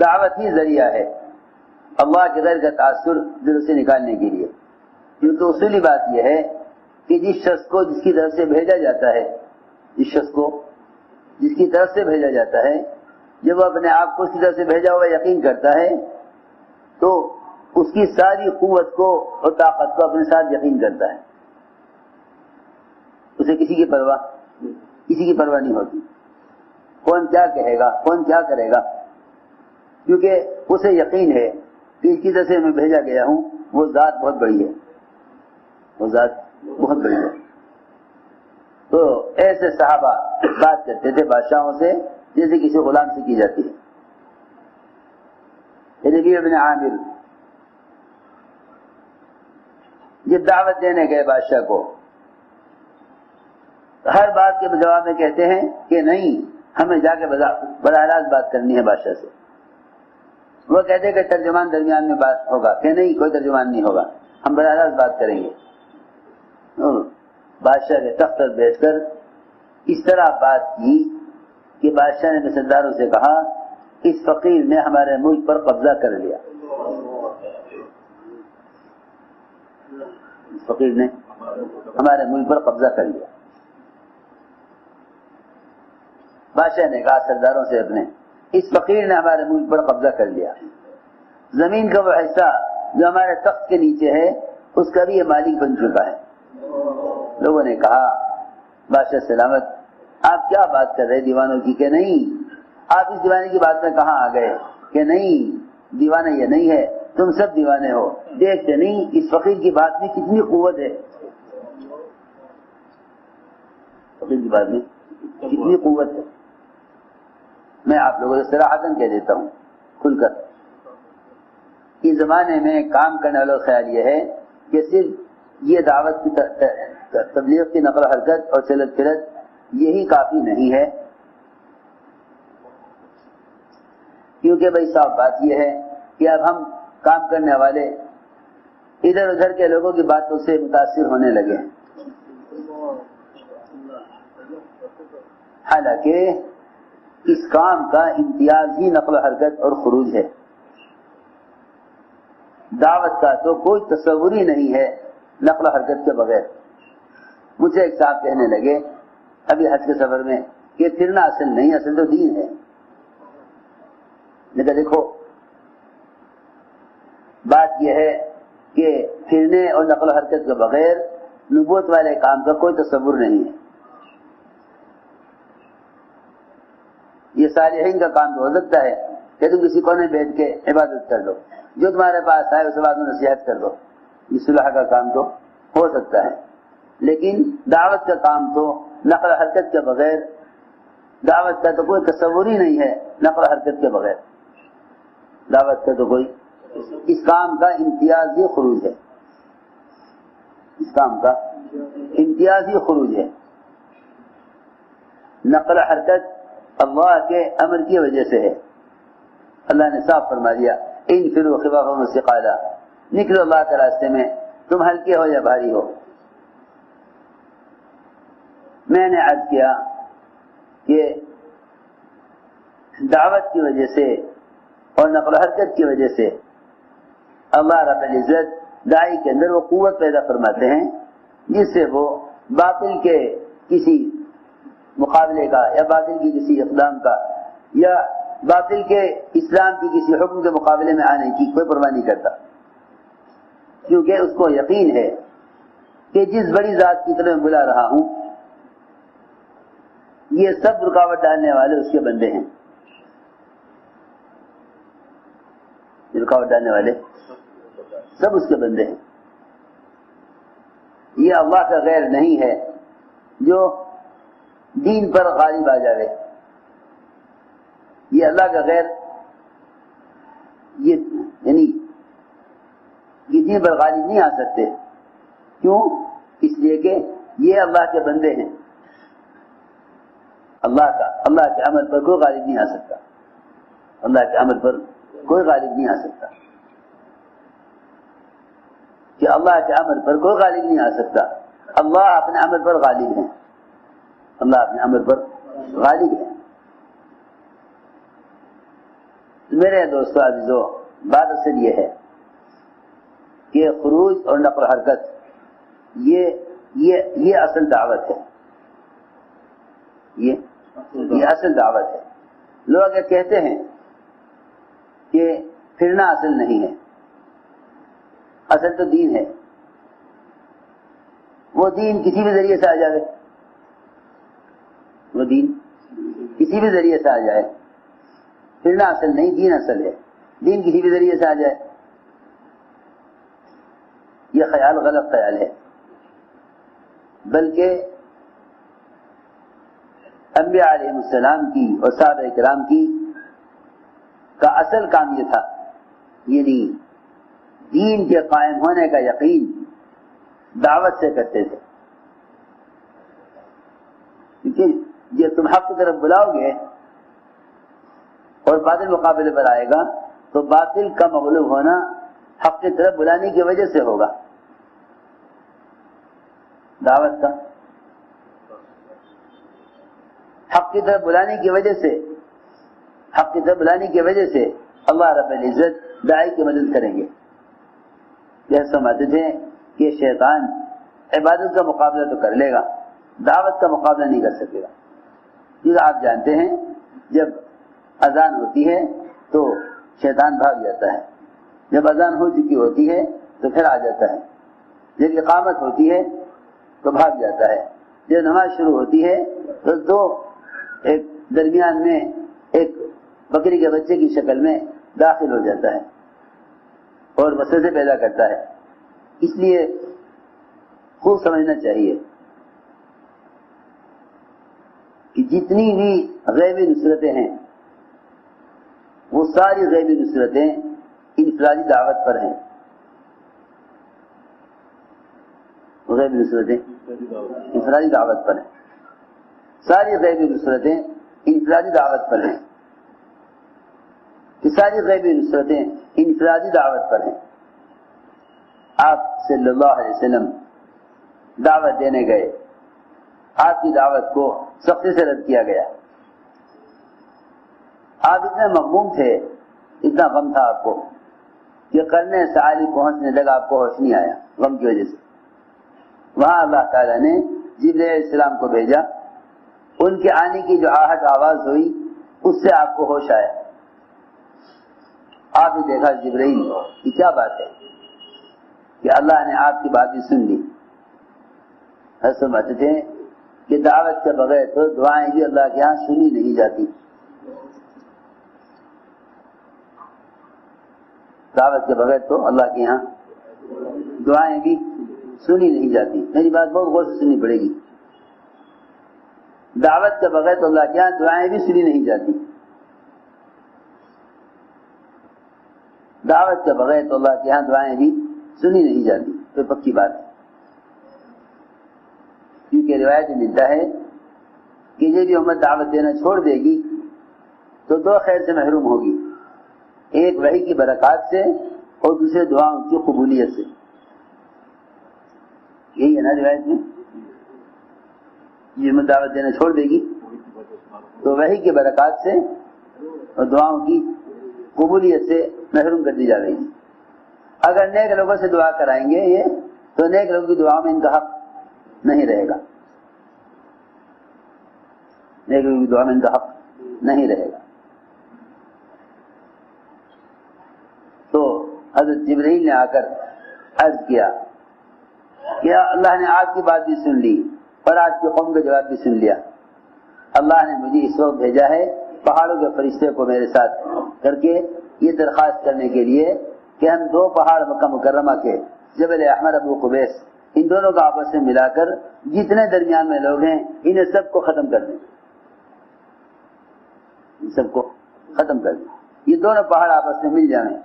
دعوت ہی ذریعہ ہے اللہ کے غیر کا تاثر دل سے نکالنے کے لیے. کیونکہ اصولی بات یہ ہے کہ جس شخص کو جس کی طرف سے بھیجا جاتا ہے، جس شخص کو جس کی طرف سے بھیجا جاتا ہے، جب وہ اپنے آپ کو اس کی طرف سے بھیجا ہوا یقین کرتا ہے تو اس کی ساری قوت کو اور طاقت کو اپنے ساتھ یقین کرتا ہے. اسے کسی کی پرواہ نہیں ہوتی. کون کیا کہے گا، کون کیا کرے گا، کیونکہ اسے یقین ہے کہ اس کی طرف سے میں بھیجا گیا ہوں، وہ ذات بہت بڑی ہے، وہ ذات بہت بڑی ہے. تو ایسے صحابہ بات کرتے تھے بادشاہوں سے جیسے کسی غلام سے کی جاتی ہے. ربیع بن عامر جب دعوت دینے گئے بادشاہ کو، ہر بات کے جواب میں کہتے ہیں کہ نہیں، ہمیں جا کے براہ راست بات کرنی ہے بادشاہ سے. وہ کہتے کہ ترجمان درمیان میں بات ہوگا، کہ نہیں کوئی ترجمان نہیں ہوگا، ہم براہ راست بات کریں گے. بادشاہ کے تخت پر بیٹھ کر اس طرح بات کی کہ بادشاہ نے مسلداروں سے کہا اس فقیر نے ہمارے ملک پر قبضہ کر لیا. اس فقیر نے ہمارے ملک پر قبضہ کر لیا. بادشاہ نے کہا سرداروں سے اپنے، اس فقیر نے ہمارے ملک پر قبضہ کر لیا. زمین کا وہ حصہ جو ہمارے تخت کے نیچے ہے اس کا بھی یہ مالک بن چکا ہے. لوگوں نے کہا بادشاہ سلامت، آپ کیا بات کر رہے دیوانوں کی، کہ نہیں آپ اس دیوانے کی بات میں کہاں آ گئے، کہ نہیں دیوانہ یہ نہیں ہے، تم سب دیوانے ہو، دیکھتے نہیں اس فقیر کی بات میں کتنی قوت ہے، فقیر کی بات میں کتنی قوت ہے. میں آپ لوگوں سے صراحتاً کہہ دیتا ہوں کھل کر، اس زمانے میں کام کرنے والوں کا خیال یہ ہے کہ صرف یہ دعوت کی تبلیغ کی نقل و حرکت اور چلت پھرت یہی کافی نہیں ہے. کیونکہ بھائی صاحب بات یہ ہے کہ اب ہم کام کرنے والے ادھر ادھر کے لوگوں کی باتوں سے متاثر ہونے لگے ہیں. حالانکہ اس کام کا امتیاز ہی نقل و حرکت اور خروج ہے. دعوت کا تو کوئی تصور ہی نہیں ہے نقل و حرکت کے بغیر. مجھے ایک صاحب کہنے لگے ابھی حج کے سفر میں کہ پھرنا اصل نہیں، اصل تو دین ہے. لیکن دیکھو بات یہ ہے کہ پھرنے اور نقل و حرکت کے بغیر نبوت والے کام کا کوئی تصور نہیں ہے. یہ صالحین کا کام تو ہو سکتا ہے کہ تم کسی کونے بیٹھ کے عبادت کر لو، جو تمہارے پاس آئے اس بعد میں نصیحت کر لو، یہ صلح کا کام تو ہو سکتا ہے. لیکن دعوت کا کام تو نقل و حرکت کے بغیر، دعوت کا تو کوئی تصور ہی نہیں ہے نقل و حرکت کے بغیر. دعوت کا تو کوئی، اس کام کا امتیازی خروج ہے، اس کام کا امتیازی خروج ہے. نقل و حرکت اللہ کے امر کی وجہ سے ہے. اللہ نے صاف فرما دیا انفروا خفافا وثقالا، نکلو اللہ کے راستے میں، تم ہلکے ہو یا بھاری ہو. میں نے عرض کیا کہ دعوت کی وجہ سے اور نقل و حرکت کی وجہ سے اللہ رب العزت داعی کے اندر وہ قوت پیدا فرماتے ہیں جس سے وہ باطل کے کسی مقابلے کا یا باطل کی کسی اقدام کا یا باطل کے اسلام کی کسی حکم کے مقابلے میں آنے کی کوئی پرواہ نہیں کرتا. کیونکہ اس کو یقین ہے کہ جس بڑی ذات کی طرف میں بلا رہا ہوں یہ سب رکاوٹ ڈالنے والے اس کے بندے ہیں. رکاوٹ ڈالنے والے سب اس کے بندے ہیں. یہ اللہ کا غیر نہیں ہے جو دین پر غالب آ جائے. یہ اللہ کا غیر، یہ یعنی یہ دین پر غالب نہیں آ سکتے. کیوں؟ اس لیے کہ یہ اللہ کے بندے ہیں. اللہ کے عمل پر کوئی غالب نہیں آ سکتا. اللہ کے عمل پر کوئی غالب نہیں آ سکتا. کہ اللہ کے عمل پر کوئی غالب نہیں آ سکتا. اللہ اپنے عمل پر غالب ہے. اللہ اپنے عمل پر غالب ہے. میرے دوستو عزیزو، بات اصل یہ ہے کہ خروج اور نقل و حرکت یہ اصل دعوت ہے، یہ اصل دعوت ہے۔ لوگ اگر کہتے ہیں کہ پھرنا اصل نہیں ہے، اصل تو دین ہے، وہ دین کسی بھی ذریعے سے آ جائے، وہ دین کسی بھی ذریعے سے آ جائے، پھرنا اصل نہیں، دین اصل ہے، دین کسی بھی ذریعے سے آ جائے، یہ خیال غلط خیال ہے۔ بلکہ انبیاء علیہ السلام کی اور صحابہ کرام کی کا اصل کام یہ تھا، یعنی دین کے قائم ہونے کا یقین دعوت سے کرتے تھے، کیونکہ جب تم حق کی طرف بلاؤ گے اور باطل مقابلے پر آئے گا تو باطل کا مغلوب ہونا حق کی طرف بلانے کی وجہ سے ہوگا، دعوت کا حق کی طرف بلانے کی وجہ سے، حق کی طرف بلانے کی وجہ سے اللہ رب العزت داعی کی مدد کریں گے۔ یہ سمجھتے تھے کہ شیطان عبادت کا مقابلہ تو کر لے گا، دعوت کا مقابلہ نہیں کر سکے گا، کیونکہ آپ جانتے ہیں جب اذان ہوتی ہے تو شیطان بھاگ جاتا ہے، جب اذان ہو چکی ہوتی ہے تو پھر آ جاتا ہے، جب اقامت ہوتی ہے تو بھاگ جاتا ہے، جب نماز شروع ہوتی ہے تو دو ایک درمیان میں ایک بکری کے بچے کی شکل میں داخل ہو جاتا ہے اور وسوسے پیدا کرتا ہے۔ اس لیے خوب سمجھنا چاہیے کہ جتنی بھی غیبی نصرتیں ہیں وہ ساری غیبی نصرتیں انفرادی دعوت پر ہیں، غیبی نصرتیں انفرادی دعوت پر ہیں، ساری غیبی نصرتیں انفرادی دعوت پر ہیں، کہ ساری غیبی نصرتیں انفرادی دعوت پر ہیں۔ آپ صلی اللہ علیہ وسلم دعوت دینے گئے، آپ کی دعوت کو سختی سے رد کیا گیا، آپ اتنے مغموم تھے، اتنا غم تھا آپ کو کہ قرن سعالی پہنچنے تک آپ کو ہوش نہیں آیا غم کی وجہ سے۔ وہاں اللہ تعالیٰ نے جبرائیل علیہ السلام کو بھیجا، ان کے آنے کی جو آہٹ آواز ہوئی اس سے آپ کو ہوش آیا، آپ نے دیکھا جبرائیل کی کیا بات ہے کہ اللہ نے آپ کی بات بھی سن لی۔ سمجھتے تھے کہ دعوت کے بغیر تو دعائیں بھی اللہ کے ہاں سنی نہیں جاتی، دعوت کے بغیر تو اللہ کے ہاں دعائیں بھی سنی نہیں جاتی۔ میری بات بہت غور سے سننی پڑے گی، دعوت کے بغیر تو اللہ کے ہاں دعائیں بھی سنی نہیں جاتی، دعوت کے بغیر تو اللہ کے ہاں دعائیں بھی سنی نہیں جاتی، تو پکی بات ہے، کیونکہ روایت میں ملتا ہے کہ یہ بھی امت دعوت دینا چھوڑ دے گی تو دو خیر سے محروم ہوگی، ایک وحی کی برکات سے اور دوسرے دعاؤں کی قبولیت سے۔ یہی ہے نا روایت میں، یہ امت دعوت دینا چھوڑ دے گی تو وحی کی برکات سے اور دعاؤں کی قبولیت سے محروم کر دی جا رہی ہے۔ اگر نیک لوگوں سے دعا کرائیں گے یہ تو نیک لوگوں کی دعاؤں میں ان کا حق نہیں رہے گا، نیک لوگوں کی دعا میں ان کا حق نہیں رہے گا۔ تو حضرت جبرائیل نے آ کر عرض کیا کہ اللہ نے آپ کی بات بھی سن لی اور آپ کی قوم کا جواب بھی سن لیا، اللہ نے مجھے اس وقت بھیجا ہے پہاڑوں کے فرشتے کو میرے ساتھ کر کے یہ درخواست کرنے کے لیے کہ ہم دو پہاڑ مکہ مکرمہ کے جبل احمر ابو قبیس ان دونوں کو آپس میں ملا کر جتنے درمیان میں لوگ ہیں انہیں سب کو ختم کر دیں، ان سب کو ختم کر دیں، یہ دونوں پہاڑ آپس میں مل جائیں،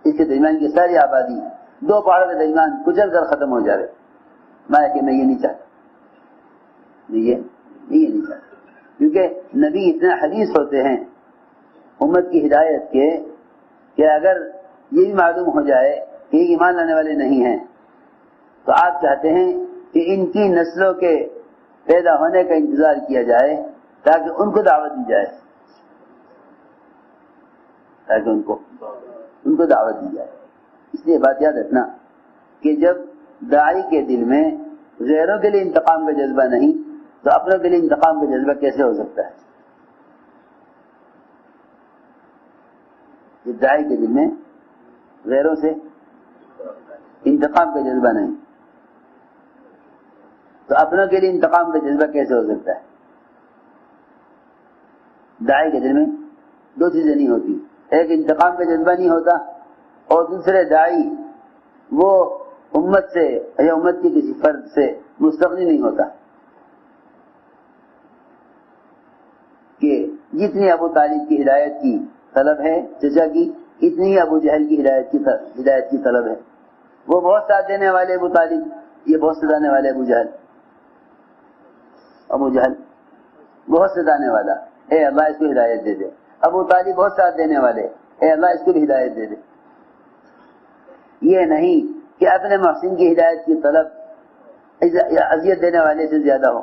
اس کے درمیان کی ساری آبادی دو پہاڑوں کے درمیان کچل کر ختم ہو جائے۔ میں کہ میں یہ نہیں چاہتا، یہ نہیں چاہتا، کیونکہ نبی اتنے حریص ہوتے ہیں امت کی ہدایت کے کہ اگر یہ بھی معلوم ہو جائے کہ یہ ایمان لانے والے نہیں ہیں تو آپ چاہتے ہیں کہ ان کی نسلوں کے پیدا ہونے کا انتظار کیا جائے تاکہ ان کو دعوت دی جائے، تاکہ ان کو دعوت دی جائے. اس لیے بات یاد رکھنا کہ جب داعی کے دل میں غیروں کے لیے انتقام کا جذبہ نہیں تو اپنوں کے لیے انتقام کا جذبہ کیسے ہو سکتا ہے؟ جب داعی کے دل میں غیروں سے انتقام کا جذبہ نہیں تو اپنوں کے لیے انتقام کا جذبہ کیسے ہو سکتا ہے؟ داعی کے دل میں دو چیزیں نہیں ہوتی، ایک انتقام کا جذبہ نہیں ہوتا اور دوسرے داعی وہ امت سے یا امت کی کسی فرد سے مستغنی نہیں ہوتا کہ جتنی ابو طالب کی ہدایت کی طلب ہے چچا کی اتنی ہی ابو جہل کی ہدایت کی طلب ہے. وہ بہت ساتھ دینے والے ابو طالب، یہ بہت ستانے والے ابو جہل بہت ستانے والا، اے اللہ اس کو ہدایت دے دے. ابو طالب بہت ساتھ دینے والے، اے اللہ اس کو بھی ہدایت دے دے. یہ نہیں کہ اپنے محسن کی ہدایت کی طلب اذیت دینے والے سے زیادہ ہو،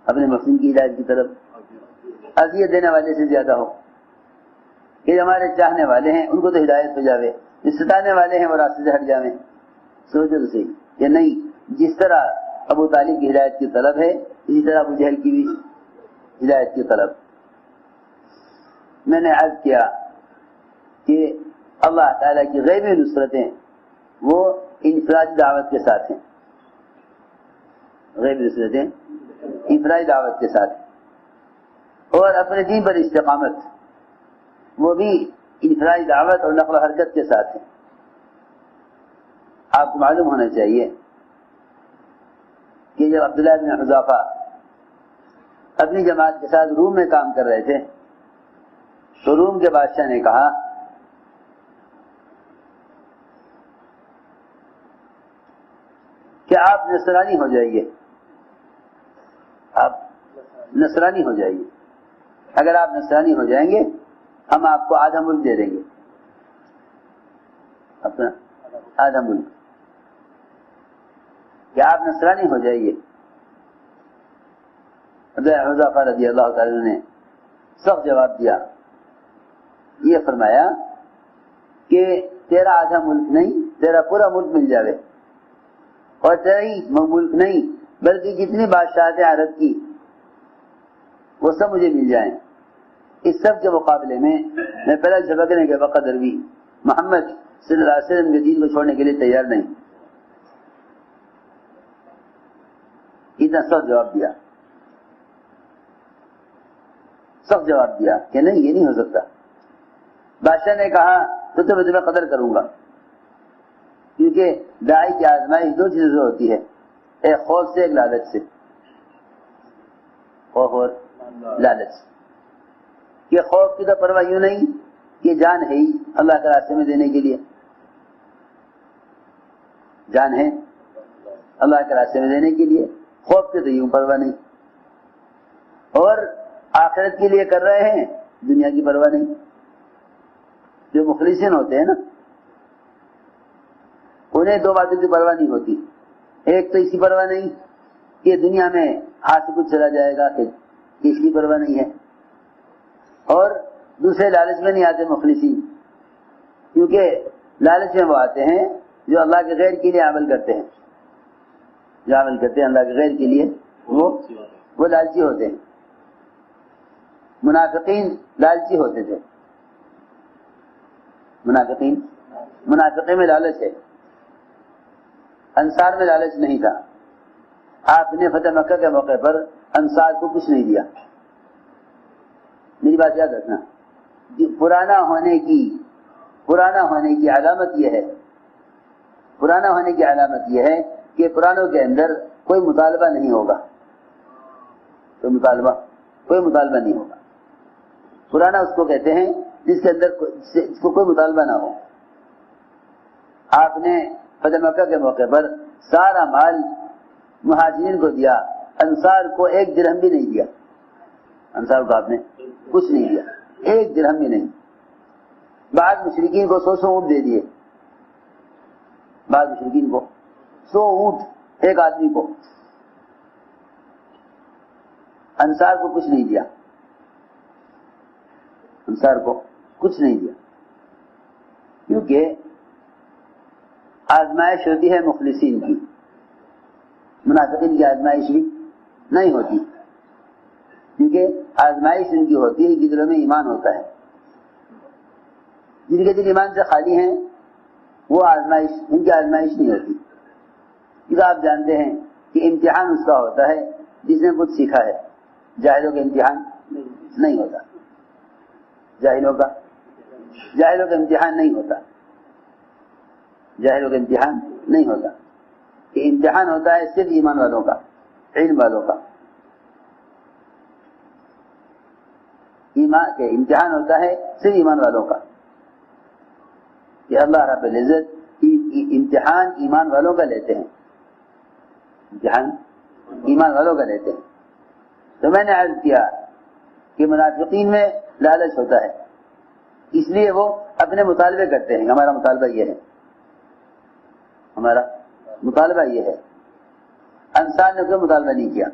اپنے محسن کی ہدایت کی طلب اذیت دینے والے سے زیادہ ہو کہ ہمارے چاہنے والے ہیں ان کو تو ہدایت ہو جاوے، جو ستانے والے ہیں وہ راستے سے ہٹ جاویں. سوچو تو صحیح کہ نہیں، جس طرح ابو طالب کی ہدایت کی طلب ہے اسی طرح ابو جہل کی بھی ہدایت کی طلب. میں نے عرض کیا کہ اللہ تعالیٰ کی غیبی نصرتیں وہ انفرادی دعوت کے ساتھ ہیں، غیبی نصرتیں انفرادی دعوت کے ساتھ ہیں، اور اپنے دین پر استقامت وہ بھی انفرادی دعوت اور نقل و حرکت کے ساتھ ہیں. آپ کو معلوم ہونا چاہیے کہ جب عبداللہ بن حذافہ اپنی جماعت کے ساتھ روم میں کام کر رہے تھے تو روم کے بادشاہ نے کہا کہ آپ نصرانی ہو جائیے، آپ نصرانی ہو جائیے، اگر آپ نصرانی ہو جائیں گے ہم آپ کو آدھا ملک دے دیں گے، اپنا آدھا ملک، کہ آپ نصرانی ہو جائیے. حذیفہ رضی اللہ تعالی نے سخت جواب دیا، یہ فرمایا کہ تیرا آدھا ملک نہیں، تیرا پورا ملک مل جاوے، اور تیرا ہی ملک نہیں بلکہ جتنی بادشاہت عرب کی وہ سب مجھے مل جائیں. اس سب کے مقابلے میں پہلا جھپکنے کے بقدر بھی محمد صلی اللہ علیہ وسلم کے دین کو چھوڑنے کے لیے تیار نہیں. اتنا سخت جواب دیا، سخت جواب دیا کہ نہیں، یہ نہیں ہو سکتا. بادشاہ نے کہا تو میں تمہیں قدر کروں گا، کیونکہ داعی کی آزمائش دو چیزوں سے ہوتی ہے، ایک خوف سے، ایک لالچ سے. خوف اور لالچ، کہ خوف کی تو پرواہ یوں نہیں کہ جان ہے ہی اللہ کے راستے میں دینے کے لیے، جان ہے اللہ کے راستے میں دینے کے لیے، خوف کی تو یوں پرواہ نہیں، اور آخرت کے لیے کر رہے ہیں دنیا کی پرواہ نہیں. جو مخلصین ہوتے ہیں نا انہیں دو باتوں کی پرواہ نہیں ہوتی، ایک تو اسی پرواہ نہیں کہ دنیا میں ہاتھ سے کچھ چلا جائے گا کہ اس کی پرواہ نہیں ہے، اور دوسرے لالچ میں نہیں آتے مخلصین، کیونکہ لالچ میں وہ آتے ہیں جو اللہ کے غیر کے لیے عمل کرتے ہیں، جو عمل کرتے ہیں اللہ کے غیر کے لیے وہ لالچی ہوتے ہیں. منافقین لالچی ہوتے تھے، منافقین میں لالچ ہے، انصار میں لالچ نہیں تھا. آپ نے فتح مکہ کے موقع پر انصار کو کچھ نہیں دیا. میری بات یاد رکھنا، پرانا ہونے کی علامت یہ ہے، پرانا ہونے کی علامت یہ ہے کہ پرانوں کے اندر کوئی مطالبہ نہیں ہوگا، کوئی مطالبہ نہیں ہوگا. پرانا اس کو کہتے ہیں جس کے اندر اس کو کوئی مطالبہ نہ ہو. آپ نے فتح مکہ کے موقع پر سارا مال مہاجرین کو دیا، انصار کو ایک درہم بھی نہیں دیا. انصار کو آپ نے کچھ نہیں دیا، ایک درہم بھی نہیں. بعض مشرکین کو 100 اونٹ دے دیے، بعض مشرکین کو 100 اونٹ ایک آدمی کو، انصار کو کچھ نہیں دیا. انصار کو کچھ نہیں دیا، کیونکہ آزمائش ہوتی ہے مخلصین کی، منافقین کی آزمائش بھی نہیں ہوتی، کیونکہ آزمائش ان کی ہوتی ہے کہ دلوں میں ایمان ہوتا ہے. جن کے دل ایمان سے خالی ہیں وہ آزمائش، ان کی آزمائش نہیں ہوتی. کیونکہ آپ جانتے ہیں کہ امتحان اس کا ہوتا ہے جس نے کچھ سیکھا ہے، جاہلوں کا امتحان نہیں ہوتا، جاہلوں کا امتحان نہیں ہوتا، جاہلوں کا امتحان نہیں ہوتا. کہ امتحان ہوتا ہے صرف ایمان والوں کا، علم والوں کا. ایمان کے امتحان ہوتا ہے صرف ایمان والوں کا، کہ اللہ رب العزت امتحان ایمان والوں کا لیتے ہیں، امتحان ایمان والوں کا لیتے ہیں. تو میں نے عرض کیا کہ منافقین میں لالچ ہوتا ہے، اس لیے وہ اپنے مطالبے کرتے ہیں. ہمارا مطالبہ یہ ہے، ہمارا مطالبہ یہ ہے. انصار نے کوئی مطالبہ نہیں کیا.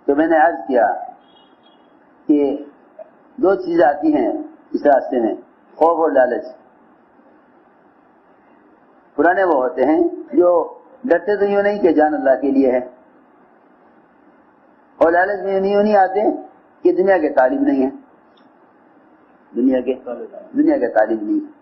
تو میں نے عرض کیا کہ دو چیزیں آتی ہیں اس راستے میں، خوف اور لالچ. پرانے وہ ہوتے ہیں جو ڈرتے تو یوں نہیں کہ جان اللہ کے لیے ہے، اور لالچ میں یوں نہیں آتے کہ دنیا کے طالب نہیں ہے، دنیا کے طالب نہیں ہے.